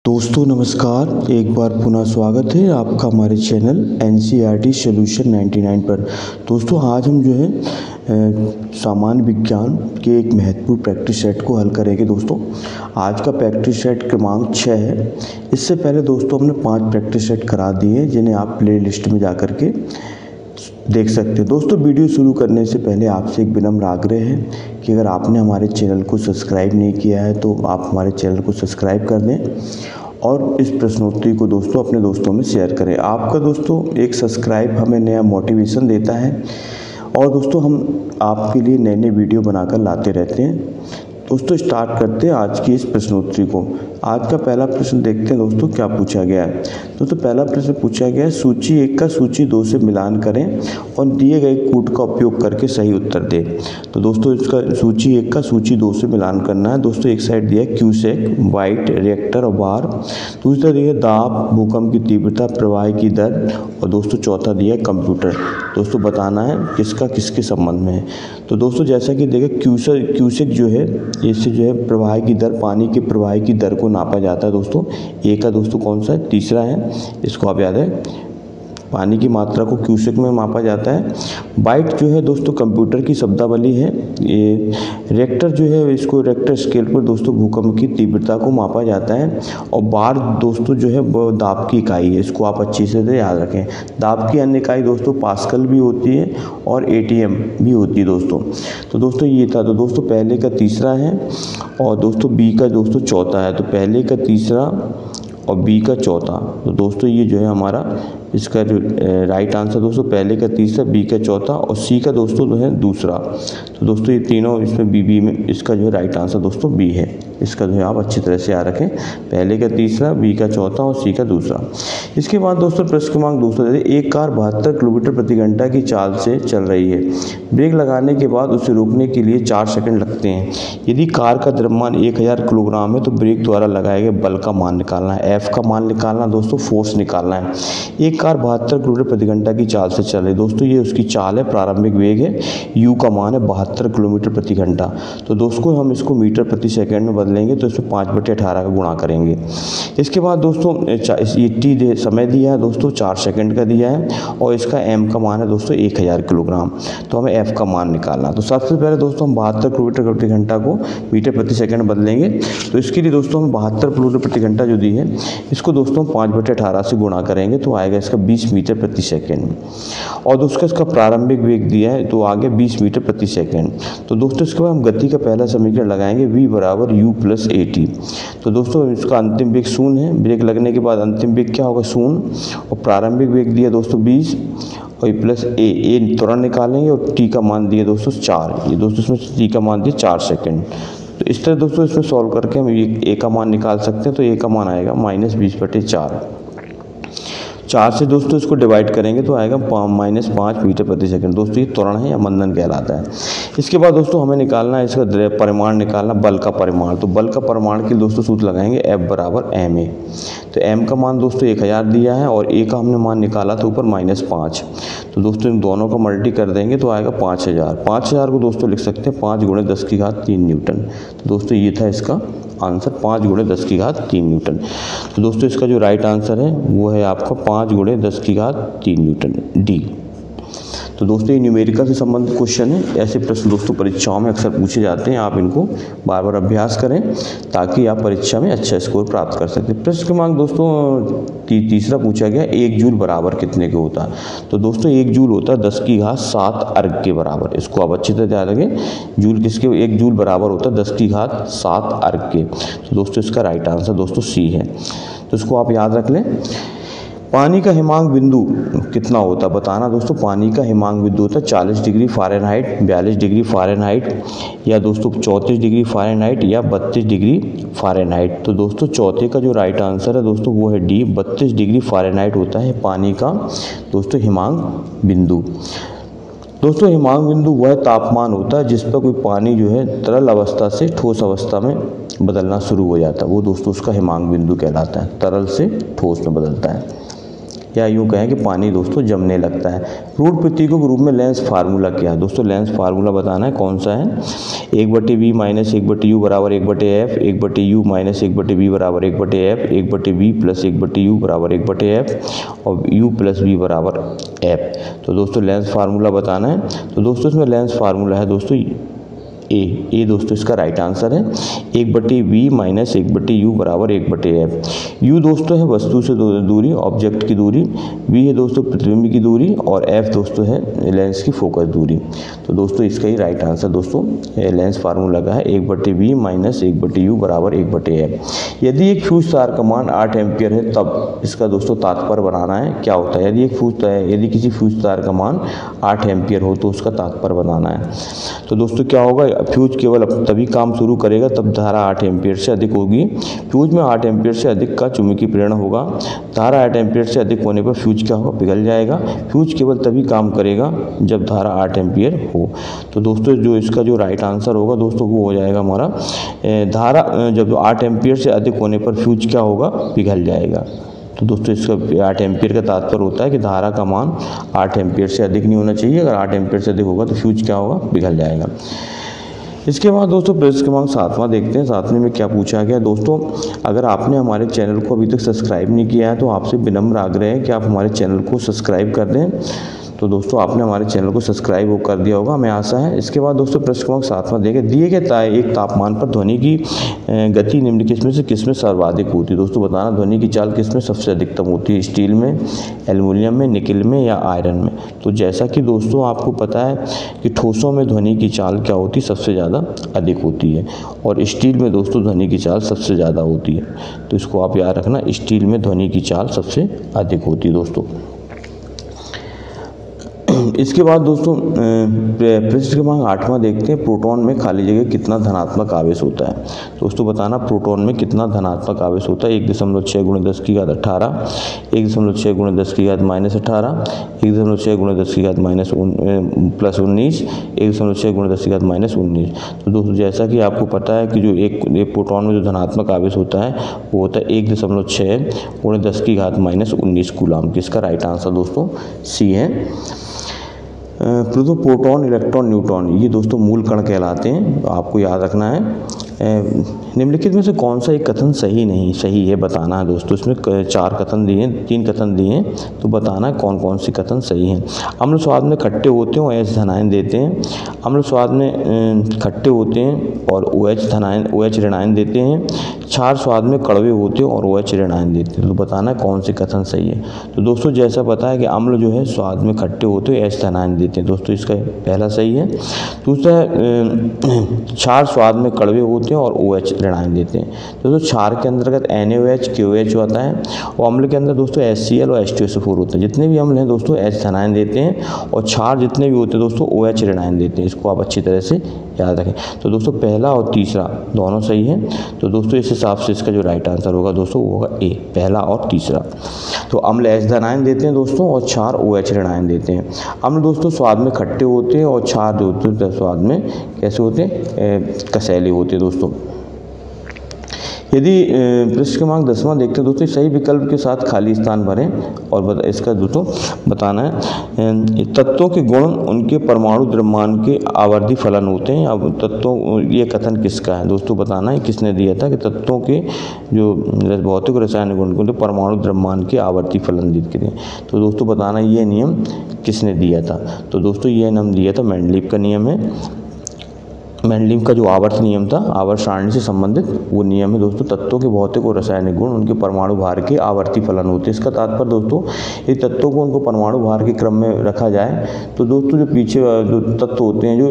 दोस्तों नमस्कार, एक बार पुनः स्वागत है आपका हमारे चैनल NCERT सॉल्यूशन 99 पर। दोस्तों आज हम जो है सामान्य विज्ञान के एक महत्वपूर्ण प्रैक्टिस सेट को हल करेंगे। दोस्तों आज का प्रैक्टिस सेट क्रमांक 6 है। इससे पहले दोस्तों हमने 5 प्रैक्टिस सेट करा दिए हैं जिन्हें आप प्ले लिस्ट में जा कर के देख सकते हैं। दोस्तों वीडियो शुरू करने से पहले आपसे एक विनम्र आग्रह है कि अगर आपने हमारे चैनल को सब्सक्राइब नहीं किया है तो आप हमारे चैनल को सब्सक्राइब कर दें और इस प्रश्नोत्तरी को दोस्तों अपने दोस्तों में शेयर करें। आपका दोस्तों एक सब्सक्राइब हमें नया मोटिवेशन देता है और दोस्तों हम आपके लिए नए नए वीडियो बनाकर लाते रहते हैं। दोस्तों स्टार्ट करते हैं आज की इस प्रश्नोत्तरी को। आज का पहला प्रश्न देखते हैं दोस्तों क्या पूछा गया है। दोस्तों पहला प्रश्न पूछा गया है, सूची 1 का सूची 2 से मिलान करें और दिए गए कूट का उपयोग करके सही उत्तर दें। तो दोस्तों इसका सूची 1 का सूची 2 से मिलान करना है। दोस्तों एक साइड दिया है क्यूसेक, वाइट, रिएक्टर और बार। दूसरा दिया है दाब, भूकंप की तीव्रता, प्रवाह की दर और दोस्तों चौथा दिया है कंप्यूटर। दोस्तों बताना है किसका किसके संबंध में है। तो दोस्तों जैसा कि देखें क्यूसेक जो है इससे जो है प्रवाह की दर, पानी के प्रवाह की दर को नापा जाता है। दोस्तों ए का दोस्तों कौन सा है, तीसरा है, इसको आप याद है, पानी की मात्रा को क्यूसेक में मापा जाता है। बाइट जो है दोस्तों कंप्यूटर की शब्दावली है। ये रिएक्टर जो है इसको रिएक्टर स्केल पर दोस्तों भूकंप की तीव्रता को मापा जाता है। और बार दोस्तों जो है वो दाब की इकाई है, इसको आप अच्छे से याद रखें। दाब की अन्य इकाई दोस्तों पास्कल भी होती है और ATM भी होती है दोस्तों। तो दोस्तों ये था। तो दोस्तों पहले का तीसरा है और दोस्तों बी का दोस्तों चौथा है। तो पहले का तीसरा और बी का चौथा। तो दोस्तों ये जो है हमारा इसका जो राइट आंसर दोस्तों पहले का तीसरा, बी का चौथा और सी का दोस्तों जो है दूसरा। तो दोस्तों ये तीनों इसमें बी में इसका जो है राइट आंसर दोस्तों बी है। इसका जो है आप अच्छी तरह से याद रखें, पहले का तीसरा, बी का चौथा और सी का दूसरा। इसके बाद दोस्तों प्रश्न क्रमांक दूसरा, एक कार 72 किलोमीटर प्रति घंटा की चाल से चल रही है। ब्रेक लगाने के बाद उसे रोकने के लिए 4 सेकंड लगते हैं। यदि कार का द्रव्यमान 1000 किलोग्राम है तो ब्रेक द्वारा लगाए गए बल का मान निकालना है। एफ का मान निकालना दोस्तों, फोर्स निकालना है। एक कार 72 किलोमीटर प्रति घंटा की चाल से चल रही है। दोस्तों ये उसकी चाल है, प्रारंभिक वेग है, यू का मान है 72 किलोमीटर प्रति घंटा। तो दोस्तों हम इसको मीटर प्रति सेकंड में बदलेंगे तो इसमें 5/18 का गुणा करेंगे। इसके बाद दोस्तों ये टी समय दिया है दोस्तों 4 सेकंड का दिया है और इसका एम का मान है दोस्तों 1000 किलोग्राम। तो हमें एफ का मान निकालना। तो सबसे पहले दोस्तों हम 72 किलोमीटर प्रति घंटा को मीटर प्रति सेकंड बदलेंगे। तो इसके लिए दोस्तों हम 72 किलोमीटर प्रति घंटा जो दी है इसको दोस्तों 5/18 से गुणा करेंगे तो आएगा इसका 20 मीटर प्रति सेकंड। और दोस्तों इसका प्रारंभिक वेग दिया है तो आगे 20 मीटर प्रति सेकंड। तो दोस्तों इसके बाद हम गति का पहला समीकरण लगाएंगे, v बराबर u प्लस AT। तो दोस्तों इसका अंतिम वेग 0 है, ब्रेक लगने के बाद अंतिम वेग क्या होगा 0 और प्रारंभिक वेग दिया दोस्तों 20 और प्लस ए तुरंत निकालेंगे और टी का मान दिया दोस्तों 4। ये दोस्तों इसमें टी का मान दिया 4 सेकंड। तो इस तरह दोस्तों इसमें सॉल्व करके हम ए का मान निकाल सकते हैं। तो ए का मान आएगा -20/4। 4 से दोस्तों इसको डिवाइड करेंगे तो आएगा -5 मीटर प्रति सेकंड। दोस्तों ये त्वरण है या मंदन कहलाता है। इसके बाद दोस्तों हमें निकालना है इसका परिमाण निकालना, बल का परिमाण। तो बल का परिमाण के लिए दोस्तों सूत्र लगाएंगे F बराबर ma। तो m का मान दोस्तों 1000 दिया है और a का हमने मान निकाला था ऊपर -5। तो दोस्तों इन दोनों का मल्टी कर देंगे तो आएगा 5000। 5000 को दोस्तों लिख सकते हैं 5 × 10³ न्यूटन। तो दोस्तों ये था इसका आंसर 5 × 10³ न्यूटन। तो दोस्तों इसका जो राइट आंसर है वो है आपका 5 × 10³ न्यूटन, डी। तो दोस्तों ये न्यूमेरिकल से संबंधित क्वेश्चन है। ऐसे प्रश्न दोस्तों परीक्षाओं में अक्सर पूछे जाते हैं। आप इनको बार बार अभ्यास करें ताकि आप परीक्षा में अच्छा स्कोर प्राप्त कर सकते हैं। प्रश्न क्रमांक दोस्तों तीसरा पूछा गया, 1 जूल बराबर कितने के होता है। तो दोस्तों 1 जूल होता है 10⁻7 अर्ग के बराबर। इसको आप अच्छी तरह याद रखें, जूल किसके, 1 जूल बराबर होता है 10⁻7 अर्ग के। तो दोस्तों इसका राइट आंसर दोस्तों सी है। तो इसको आप याद रख लें। पानी का हिमांक बिंदु कितना होता है बताना। दोस्तों पानी का हिमांक बिंदु होता है 40 डिग्री फ़ारेनहाइट, 42 डिग्री फ़ारेनहाइट या दोस्तों 34 डिग्री फ़ारेनहाइट या 32 डिग्री फ़ारेनहाइट। तो दोस्तों चौथे का जो राइट आंसर है दोस्तों वो है डी, 32 डिग्री फ़ारेनहाइट होता है पानी का दोस्तों हिमांक बिंदु। दोस्तों हिमांक बिंदु वह तापमान होता है जिस पर कोई पानी जो है तरल अवस्था से ठोस अवस्था में बदलना शुरू हो जाता है, वो दोस्तों उसका हिमांक बिंदु कहलाता है। तरल से ठोस में बदलता है। या यूँ कहें कि पानी दोस्तों जमने लगता है। फ्लूइड प्रतीकों के रूप में लेंस फार्मूला क्या है दोस्तों? लेंस फार्मूला बताना है कौन सा है। 1/v माइनस 1/u बराबर 1/f, 1/u माइनस 1/v बराबर 1/f, 1/v प्लस 1/u बराबर 1/f और u प्लस v बराबर f। तो दोस्तों लेंस फार्मूला बताना है। तो दोस्तों इसमें लेंस फार्मूला है दोस्तों ए दोस्तों इसका राइट आंसर है। 1/v माइनस 1/u बराबर 1/f। u दोस्तों है वस्तु से दूरी, ऑब्जेक्ट की दूरी, v है दोस्तों प्रतिबिंब की दूरी और f दोस्तों है लेंस की फोकस दूरी। तो दोस्तों इसका ही राइट आंसर दोस्तों लेंस फार्मूला का है 1/v माइनस 1/u बराबर 1/f। यदि एक फ्यूज तार का मान 8 एम्पियर है तब इसका दोस्तों तात्पर्य बनाना है क्या होता है। यदि किसी फ्यूज तार का मान 8 एम्पियर हो तो उसका तात्पर्य बनाना है। तो दोस्तों क्या होगा, फ्यूज केवल तभी काम शुरू करेगा तब धारा 8 एम्पियर से अधिक होगी। फ्यूज में 8 एम्पियर से अधिक का चुंबकीय प्रेरण होगा। धारा 8 एम्पियर से अधिक होने पर फ्यूज क्या होगा, पिघल जाएगा। फ्यूज केवल तभी काम करेगा जब धारा 8 एम्पियर हो। तो दोस्तों जो इसका जो राइट आंसर होगा दोस्तों वो हो जाएगा हमारा धारा जब 8 एम्पियर से अधिक होने पर फ्यूज क्या होगा, पिघल जाएगा। तो दोस्तों इसका 8 एम्पियर का तात्पर्य होता है कि धारा का मान 8 एम्पियर से अधिक नहीं होना चाहिए। अगर 8 एम्पियर से अधिक होगा तो फ्यूज क्या होगा, पिघल जाएगा। इसके बाद दोस्तों प्रश्न क्रमांक 7वां देखते हैं। 7वें में क्या पूछा गया दोस्तों, अगर आपने हमारे चैनल को अभी तक सब्सक्राइब नहीं किया है तो आपसे विनम्र आग्रह है कि आप हमारे चैनल को सब्सक्राइब कर दें। तो दोस्तों आपने हमारे चैनल को सब्सक्राइब कर दिया होगा, हमें आशा है। इसके बाद दोस्तों प्रश्न क्रमांक 7वां देखें, दिए गए एक तापमान पर ध्वनि की गति निम्नलिखित में से किसमें सर्वाधिक होती है। दोस्तों बताना ध्वनि की चाल किसमें सबसे अधिकतम होती है, स्टील में, एल्युमिनियम में, निकल में या आयरन में। तो जैसा कि दोस्तों आपको पता है कि ठोसों में ध्वनि की चाल क्या होती है, सबसे ज़्यादा अधिक होती है और स्टील में दोस्तों ध्वनि की चाल सबसे ज़्यादा होती है। तो इसको आप याद रखना, स्टील में ध्वनि की चाल सबसे अधिक होती है दोस्तों। इसके बाद दोस्तों प्रश्न क्रमांक 8वां देखते हैं, प्रोटॉन में खाली जगह कितना धनात्मक आवेश होता है। दोस्तों बताना प्रोटॉन में कितना धनात्मक आवेश होता है। 1.6 × 10 की घात 18, 1.6 × 10 की घात -18, 1.6 × 10 की घात +19, 1.6 × 10 की घात -19। तो दोस्तों जैसा कि आपको पता है कि जो एक प्रोटॉन में जो धनात्मक आवेश होता है वो होता है 1.6 × 10 की घात -19 कूलाम। किसका राइट आंसर दोस्तों सी है। प्रोटॉन, इलेक्ट्रॉन, न्यूट्रॉन ये दोस्तों मूल कण कहलाते हैं, तो आपको याद रखना है। निम्नलिखित में से कौन सा एक कथन सही है बताना है दोस्तों। इसमें 3 कथन दिए हैं तो बताना है कौन कौन से कथन सही हैं। अम्ल स्वाद में खट्टे होते हैं और OH धनायन देते हैं। अम्ल स्वाद में खट्टे होते हैं और OH ऋणायन देते हैं। क्षार स्वाद में कड़वे होते हैं और OH ऋणायन देते हैं। तो बताना है कौन से कथन सही है। तो दोस्तों जैसा पता है कि अम्ल जो है स्वाद में खट्टे होते हैं, OH धनायन देते हैं, दोस्तों इसका पहला सही है। दूसरा क्षार स्वाद में कड़वे होते हैं और OH ऋणायन देते हैं। दोस्तों क्षार के अंतर्गत NaOH, KOH होता है और अम्ल के अंदर दोस्तों HCl और H2SO4 होता है। जितने भी अम्ल हैं दोस्तों H धनायन देते हैं और क्षार जितने भी होते हैं दोस्तों OH ऋणायन देते हैं। इसको आप अच्छी तरह से याद रखें। तो दोस्तों पहला और तीसरा दोनों सही है। तो दोस्तों इस हिसाब से इसका जो राइट आंसर होगा दोस्तों वो होगा ए, पहला और तीसरा। तो अम्ल H धनायन देते हैं दोस्तों और क्षार OH ऋणायन देते हैं। अम्ल दोस्तों स्वाद में खट्टे होते हैं और क्षार जो होते हैं स्वाद में कैसे होते हैं, कसैले होते हैं दोस्तों। यदि प्रश्न क्रमांक 10वां देखते हैं दोस्तों, सही विकल्प के साथ खाली स्थान भरें और इसका दोस्तों बताना है तत्वों के गुण उनके परमाणु द्रव्यमान के आवर्ती फलन होते हैं। अब तत्वों, ये कथन किसका है दोस्तों बताना है, किसने दिया था कि तत्वों के जो भौतिक रासायनिक गुण को परमाणु द्रव्यमान के आवर्ती फलन दिए थे। तो दोस्तों बताना ये नियम किसने दिया था। तो दोस्तों ये नियम दिया था मेंडलीव का नियम है। मेंडलीव का जो आवर्त नियम था, आवर्त सारणी से संबंधित वो नियम है दोस्तों। तत्वों के भौतिक और रासायनिक गुण उनके परमाणु भार के आवर्ती फलन होते हैं। इसका तात्पर्य दोस्तों ये तत्वों को उनको परमाणु भार के क्रम में रखा जाए तो दोस्तों जो पीछे जो तत्व होते हैं, जो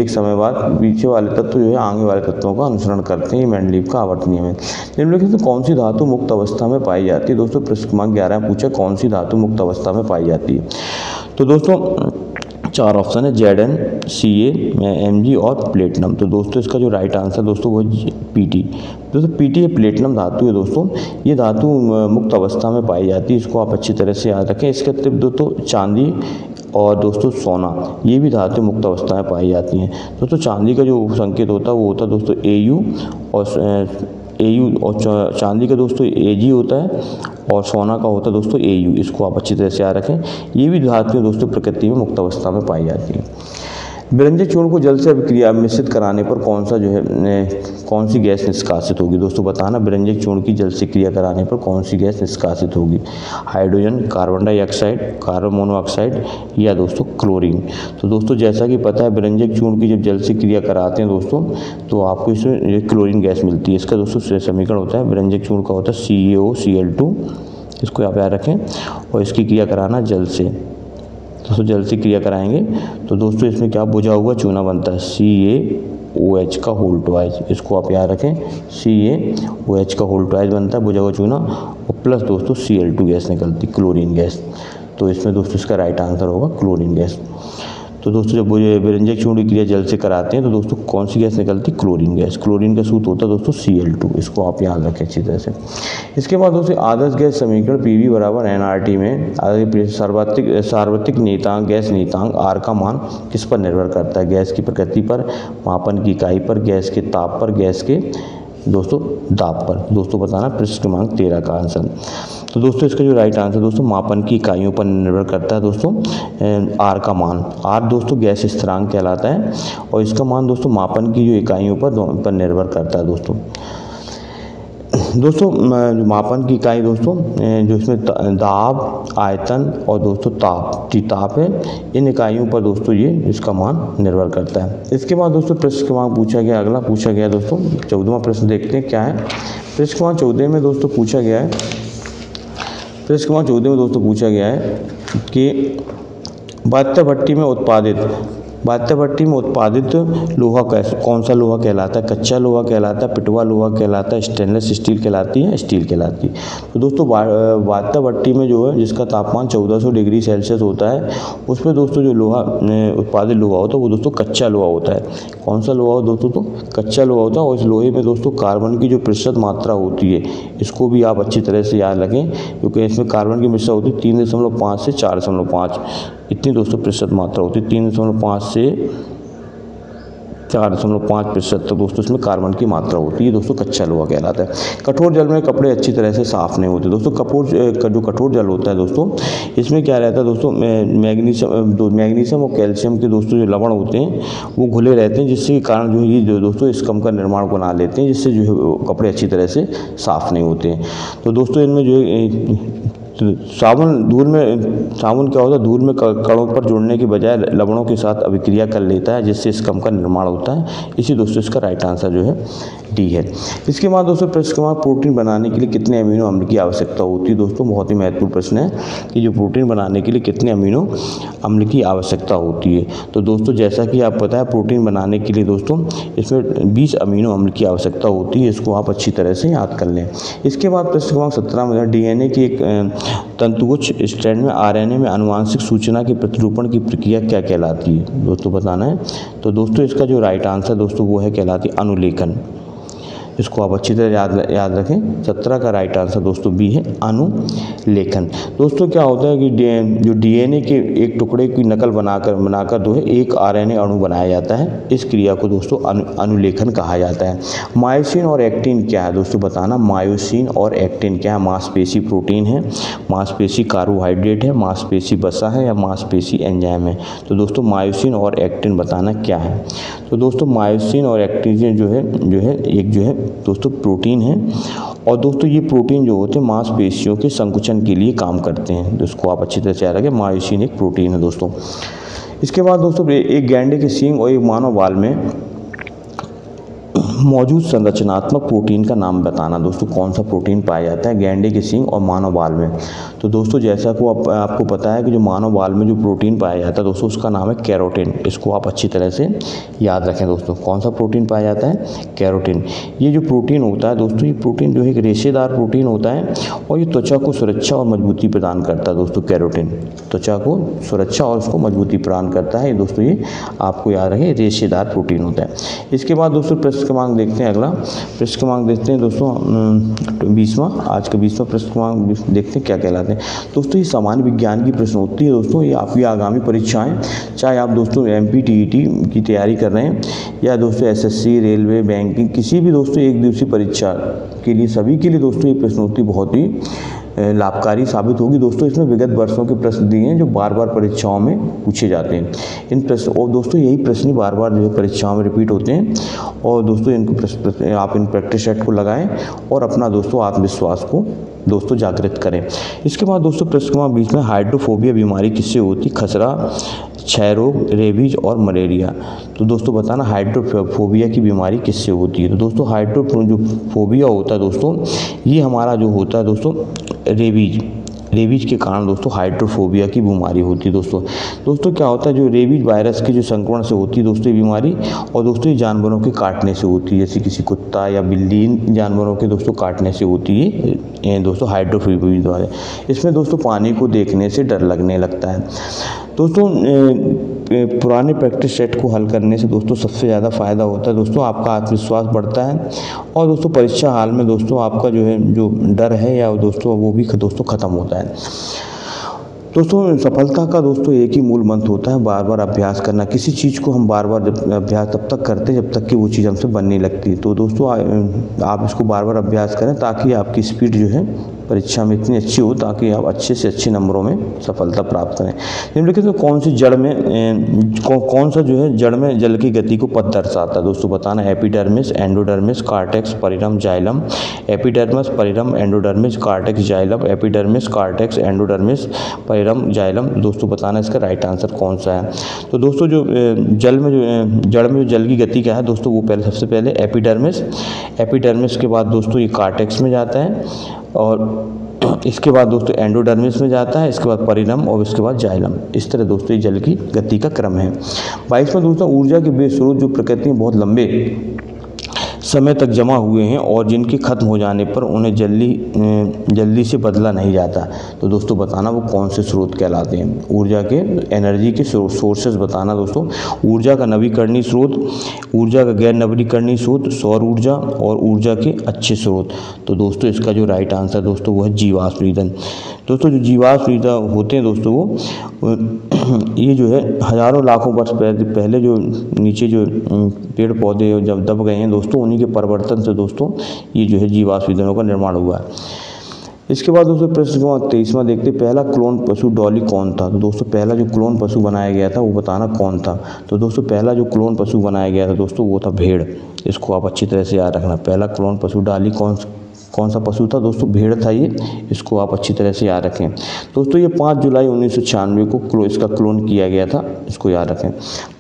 एक समय बाद पीछे वाले तत्व जो है आगे वाले तत्वों का अनुसरण करते हैं। ये मेंडलीव का आवर्त नियम है। निम्नलिखित में कौन सी धातु मुक्त अवस्था में पाई जाती है। दोस्तों प्रश्न क्रमांक 11 में पूछा कौन सी धातु मुक्त अवस्था में पाई जाती है। तो दोस्तों 4 ऑप्शन है, Zn, Ca, Mg और प्लेटिनम। तो दोस्तों इसका जो राइट आंसर दोस्तों वो Pt। दोस्तों Pt प्लेटिनम धातु है दोस्तों। ये धातु मुक्त अवस्था में पाई जाती है, इसको आप अच्छी तरह से याद रखें। इसके अतिरिक्त दोस्तों चांदी और दोस्तों सोना ये भी धातु मुक्त अवस्था में पाई जाती हैं। दोस्तों चांदी का जो संकेत होता है वो होता है दोस्तों Au और AU और चांदी का दोस्तों AG होता है और सोना का होता है दोस्तों AU। इसको आप अच्छी तरह से याद रखें। ये भी धातुएं दोस्तों प्रकृति में मुक्त अवस्था में पाई जाती हैं। विरंजक चूर्ण को जल से अभिक्रिया मिश्रित कराने पर कौन सी गैस निष्कासित होगी दोस्तों बताना। विरंजक चूर्ण की जल से क्रिया कराने पर कौन सी गैस निष्कासित होगी। Hydrogen, carbon dioxide, carbon monoxide या दोस्तों क्लोरीन। तो दोस्तों जैसा कि पता है विरंजक चूर्ण की जब जल से क्रिया कराते हैं दोस्तों तो आपको इसमें क्लोरीन गैस मिलती है। इसका दोस्तों समीकरण होता है विरंजक चूर्ण का होता है CaOCl2। इसको आप याद रखें। और इसकी क्रिया कराना जल से, दोस्तों जल से क्रिया कराएंगे तो दोस्तों इसमें क्या बुझा हुआ चूना बनता है CaOH का होल ट्वाइस। इसको आप याद रखें CaOH का होल ट्वाइस बनता है बुझा हुआ चूना और प्लस दोस्तों Cl2 गैस निकलती क्लोरीन गैस। तो इसमें दोस्तों इसका राइट आंसर होगा क्लोरीन गैस। तो दोस्तों जब विरंजक चूर्ण की क्रिया जल से कराते हैं तो दोस्तों कौन सी गैस निकलती क्लोरीन गैस। क्लोरीन का सूत्र होता है दोस्तों Cl2। इसको आप याद रखें अच्छी तरह से। इसके बाद दोस्तों आदर्श गैस समीकरण PV बराबर NRT में सार्वत्रिक नियतांक गैस नियतांक R का मान किस पर निर्भर करता है। गैस की प्रकृति पर, मापन की इकाई पर, गैस के ताप पर, गैस के दोस्तों दाब पर। दोस्तों बताना पृष्ठ क्रमांक 13 का आंसर। तो दोस्तों इसका जो राइट आंसर दोस्तों मापन की इकाइयों पर निर्भर करता है दोस्तों R का मान। R दोस्तों गैस स्थिरांक कहलाता है और इसका मान दोस्तों मापन की जो इकाइयों पर निर्भर करता है दोस्तों। मापन की इकाई दोस्तों जो इसमें दाब, आयतन और दोस्तों ताप है, इन इकाइयों पर दोस्तों ये इसका मान निर्भर करता है। इसके बाद दोस्तों पृष्ठ क्रमांक अगला पूछा गया दोस्तों 14वां प्रश्न देखते हैं क्या है। पृष्ठ क्रमांक 14 में दोस्तों पूछा गया है कि बात्य भट्टी में उत्पादित लोहा कौन सा लोहा कहलाता है। कच्चा लोहा कहलाता है, पिटवा लोहा कहलाता है, स्टेनलेस स्टील कहलाती है, स्टील कहलाती है। तो दोस्तों बात्य भट्टी में जो है जिसका तापमान 1400 डिग्री सेल्सियस होता है उसमें दोस्तों जो लोहा उत्पादित लोहा होता है वो दोस्तों कच्चा लोहा होता है। कौन सा लोहा हो दोस्तों तो कच्चा लोहा होता है। और इस लोहे में दोस्तों कार्बन की जो प्रतिशत मात्रा होती है इसको भी आप अच्छी तरह से याद रखें क्योंकि इसमें कार्बन की मात्रा होती है 3.5 से 4.5 इतनी दोस्तों प्रतिशत मात्रा होती है। 3.5 से 4.5% तक दोस्तों इसमें कार्बन की मात्रा होती है। दोस्तों कच्चा लोहा कहलाता है। कठोर जल में कपड़े अच्छी तरह से साफ नहीं होते दोस्तों। जो कठोर जल होता है दोस्तों इसमें क्या रहता है दोस्तों मैग्नीशियम और कैल्शियम के दोस्तों जो लवण होते हैं वो घुले रहते हैं जिसके कारण जो है ये दोस्तों स्कम का निर्माण बना लेते हैं जिससे जो है कपड़े अच्छी तरह से साफ नहीं होते हैं। तो दोस्तों इनमें जो है साबुन क्या होता है धूल में कणों पर जुड़ने के बजाय लवणों के साथ अभिक्रिया कर लेता है जिससे स्कम का निर्माण होता है। इसी दोस्तों इसका राइट आंसर जो है डी है। इसके बाद दोस्तों प्रश्न क्रमांक प्रोटीन बनाने के लिए कितने अमीनो अम्ल की आवश्यकता होती है। दोस्तों बहुत ही महत्वपूर्ण प्रश्न है कि जो प्रोटीन बनाने के लिए कितने अमीनो अम्ल की आवश्यकता होती है। तो दोस्तों जैसा कि आप पता है प्रोटीन बनाने के लिए दोस्तों इसमें 20 अमीनो अम्ल की आवश्यकता होती है। इसको आप अच्छी तरह से याद कर लें। इसके बाद प्रश्न क्रमांक 17 में DNA की एक तंतुगुच्छ स्ट्रैंड में RNA में आनुवांशिक सूचना के प्रतिरूपण की प्रक्रिया क्या कहलाती है दोस्तों बताना है। तो दोस्तों इसका जो राइट आंसर दोस्तों वो है कहलाती है अनुलेखन। इसको आप अच्छी तरह याद रखें। 17 का राइट आंसर दोस्तों बी है अनुलेखन। दोस्तों क्या होता है कि जो DNA के एक टुकड़े की नकल बनाकर जो है एक RNA अणु बनाया जाता है। इस क्रिया को दोस्तों अनुलेखन कहा जाता है। मायोसिन और एक्टिन क्या है दोस्तों बताना। मायोसिन और एक्टिन क्या है। मांसपेशी प्रोटीन है, मांसपेशी कार्बोहाइड्रेट है, मांसपेशी वसा है या मांसपेशी एंजाइम है। तो दोस्तों मायोसिन और एक्टिन बताना क्या है। तो दोस्तों मायोसिन और एक्टिन जो है एक जो है दोस्तों प्रोटीन है और दोस्तों ये प्रोटीन जो होते हैं मांसपेशियों के संकुचन के लिए काम करते हैं। तो इसको आप अच्छी तरह से याद रखें। मायोसिन एक प्रोटीन है दोस्तों। इसके बाद दोस्तों एक गैंडे के सींग और एक मानव बाल में मौजूद संरचनात्मक प्रोटीन का नाम बताना। दोस्तों कौन सा प्रोटीन पाया जाता है गैंडे के सींग और मानव बाल में। तो दोस्तों जैसा को आपको पता है कि जो मानव बाल में जो प्रोटीन पाया जाता है दोस्तों उसका नाम है कैरोटिन। इसको आप अच्छी तरह से याद रखें दोस्तों। कौन सा प्रोटीन पाया जाता है कैरोटिन। ये जो प्रोटीन होता है दोस्तों ये प्रोटीन जो है एक रेशेदार प्रोटीन होता है और ये त्वचा को सुरक्षा और मजबूती प्रदान करता है। दोस्तों कैरोटिन त्वचा को सुरक्षा और उसको मजबूती प्रदान करता है। दोस्तों ये आपको याद रखें रेशेदार प्रोटीन होता है। इसके बाद दोस्तों प्रश्न क्रमांक क्रमांक देखते हैं। अगला प्रश्न क्रमांक देखते हैं दोस्तों 20वां, आज का 20वां प्रश्न क्रमांक देखते हैं क्या कहलाते हैं। दोस्तों ये सामान्य विज्ञान की प्रश्नोत्तरी है दोस्तों। ये आपकी आगामी परीक्षाएं, चाहे आप दोस्तों MP TET की तैयारी कर रहे हैं या दोस्तों SSC, रेलवे, बैंकिंग, किसी भी दोस्तों एक दिवसीय परीक्षा के लिए, सभी के लिए दोस्तों ये प्रश्नोत्तरी बहुत ही लाभकारी साबित होगी दोस्तों। इसमें विगत वर्षों के प्रश्न दिए हैं जो बार बार परीक्षाओं में पूछे जाते हैं। इन प्रश्न और दोस्तों यही प्रश्न बार बार जो है परीक्षाओं में रिपीट होते हैं। और दोस्तों इनको आप इन प्रैक्टिस सेट को लगाएं और अपना दोस्तों आत्मविश्वास को दोस्तों जागृत करें। इसके बाद दोस्तों प्रश्न क्रमांक 20 में हाइड्रोफोबिया बीमारी किससे होती? खसरा, क्षय रोग, रेबीज और मलेरिया। तो दोस्तों बताना हाइड्रोफोबिया की बीमारी किससे होती है। तो दोस्तों जो फोबिया होता है दोस्तों, ये हमारा जो होता है दोस्तों रेबीज के कारण दोस्तों हाइड्रोफोबिया की बीमारी होती है दोस्तों क्या होता है, जो रेबीज वायरस के जो संक्रमण से होती है दोस्तों ये बीमारी, और दोस्तों ये जानवरों के काटने से होती है, जैसे किसी कुत्ता या बिल्ली, इन जानवरों के दोस्तों काटने से होती है दोस्तों हाइड्रोफोबिया द्वारा। इसमें दोस्तों पानी को देखने से डर लगने लगता है दोस्तों। पुराने प्रैक्टिस सेट को हल करने से दोस्तों सबसे ज़्यादा फ़ायदा होता है दोस्तों, आपका आत्मविश्वास बढ़ता है और दोस्तों परीक्षा हाल में दोस्तों आपका जो डर है या दोस्तों वो भी दोस्तों ख़त्म होता है दोस्तों। सफलता का दोस्तों एक ही मूल मंत्र होता है, बार बार अभ्यास करना। किसी चीज़ को हम बार बार अभ्यास तब तक करते हैं जब तक कि वो चीज़ हमसे बनने लगती। तो दोस्तों आप इसको बार बार अभ्यास करें ताकि आपकी स्पीड जो है परीक्षा में इतनी अच्छी हो ताकि आप अच्छे से अच्छे नंबरों में सफलता प्राप्त करें। निम्नलिखित में कौन सा जो है जड़ में जल की गति को पद दर्शाता है दोस्तों बताना। एपिडर्मिस, एंडोडर्मिस, कार्टेक्स, परिरम, जाइलम। एपिडर्मिस, परिरम, endodermis, cortex, xylem. Epidermis, cortex, endodermis, परिरम, जाइलम। दोस्तों बताना इसका राइट आंसर कौन सा है। तो दोस्तों जो जड़ में जो जल की गति क्या है दोस्तों, वो सबसे पहले एपिडर्मिस के बाद दोस्तों ये कार्टेक्स में जाता है और इसके बाद दोस्तों एंडोडर्मिस में जाता है, इसके बाद परिरम और इसके बाद जाइलम। इस तरह दोस्तों ये जल की गति का क्रम है। 22वां दोस्तों ऊर्जा के वे स्रोत जो प्रकृति में बहुत लंबे समय तक जमा हुए हैं और जिनके खत्म हो जाने पर उन्हें जल्दी से बदला नहीं जाता। तो दोस्तों बताना वो कौन से स्रोत कहलाते हैं। ऊर्जा के एनर्जी के सोर्सेज बताना दोस्तों। ऊर्जा का नवीकरणीय स्रोत, ऊर्जा का गैर नवीकरणीय स्रोत, सौर ऊर्जा और ऊर्जा के अच्छे स्रोत। तो दोस्तों इसका जो राइट आंसर दोस्तों वो है जीवाश्म ईंधन। दोस्तों जो जीवाश्म ईंधन होते हैं दोस्तों वो ये जो है हजारों लाखों वर्ष पहले जो नीचे जो पेड़ पौधे जब दब गए हैं दोस्तों, उन्हीं के परिवर्तन से दोस्तों ये जो है जीवाश्म ईंधनों का निर्माण हुआ है। इसके बाद दोस्तों प्रश्न क्रमांक 23वां देखते हैं। पहला क्लोन पशु डॉली कौन था? तो दोस्तों पहला जो क्लोन पशु बनाया गया था वो बताना कौन था। तो दोस्तों पहला जो क्लोन पशु बनाया गया था दोस्तों वो था भेड़। इसको आप अच्छी तरह से याद रखना। पहला क्लोन पशु डॉली कौन सा पशु था दोस्तों? भेड़ था ये। इसको आप अच्छी तरह से याद रखें दोस्तों। ये 5 जुलाई 1996 को इसका क्लोन किया गया था, इसको याद रखें।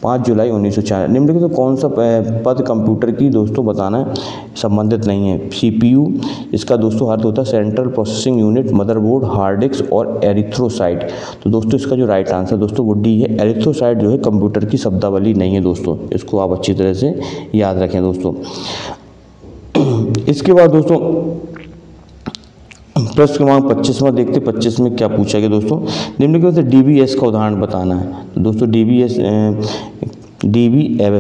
5 जुलाई 1996। निम्नलिखित तो कौन सा पद कंप्यूटर की दोस्तों बताना है संबंधित नहीं है। CPU इसका दोस्तों अर्थ होता है central processing unit, motherboard, hard disk और एरिथ्रोसाइट। तो दोस्तों इसका जो राइट आंसर दोस्तों वो डी है। एरिथ्रोसाइट जो है कंप्यूटर की शब्दावली नहीं है दोस्तों, इसको आप अच्छी तरह से याद रखें दोस्तों। इसके बाद दोस्तों प्रश्न क्रमांक 25वां देखते। 25 में क्या पूछा गया दोस्तों? निम्नलिखित में DBS का उदाहरण बताना है। तो दोस्तों DBMS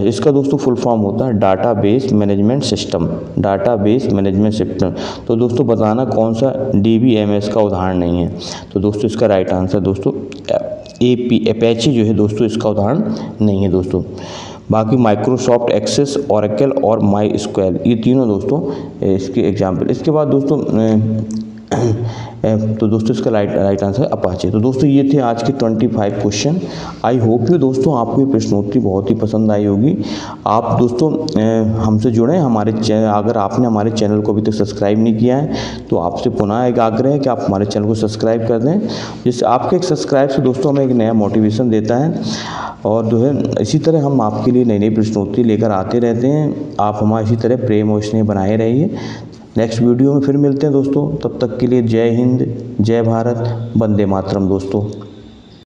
इसका दोस्तों फुल फॉर्म होता है database management system. Database management system. तो दोस्तों बताना कौन सा DBMS का उदाहरण नहीं है। तो दोस्तों इसका राइट आंसर दोस्तों अपेचे जो है दोस्तों इसका उदाहरण नहीं है दोस्तों। बाकी माइक्रोसॉफ्ट एक्सेस, ओरेकल और माई स्क्वेल ये तीनों दोस्तों इसके एग्जाम्पल। इसके बाद दोस्तों तो दोस्तों इसका राइट आंसर अपाचे। तो दोस्तों ये थे आज के 25 क्वेश्चन। आई होप यू दोस्तों आपको ये प्रश्नोत्तरी बहुत ही पसंद आई होगी। आप दोस्तों हमसे जुड़ें। अगर आपने हमारे चैनल को अभी तक सब्सक्राइब नहीं किया है तो आपसे पुनः एक आग्रह है कि आप हमारे चैनल को सब्सक्राइब कर दें। जिससे आपके एक सब्सक्राइब से दोस्तों हमें एक नया मोटिवेशन देता है और जो है इसी तरह हम आपके लिए नई नई प्रश्नोत्तरी लेकर आते रहते हैं। आप हमारे इसी तरह प्रेम और स्नेह बनाए रहिए। नेक्स्ट वीडियो में फिर मिलते हैं दोस्तों। तब तक के लिए जय हिंद, जय भारत, वंदे मातरम दोस्तों।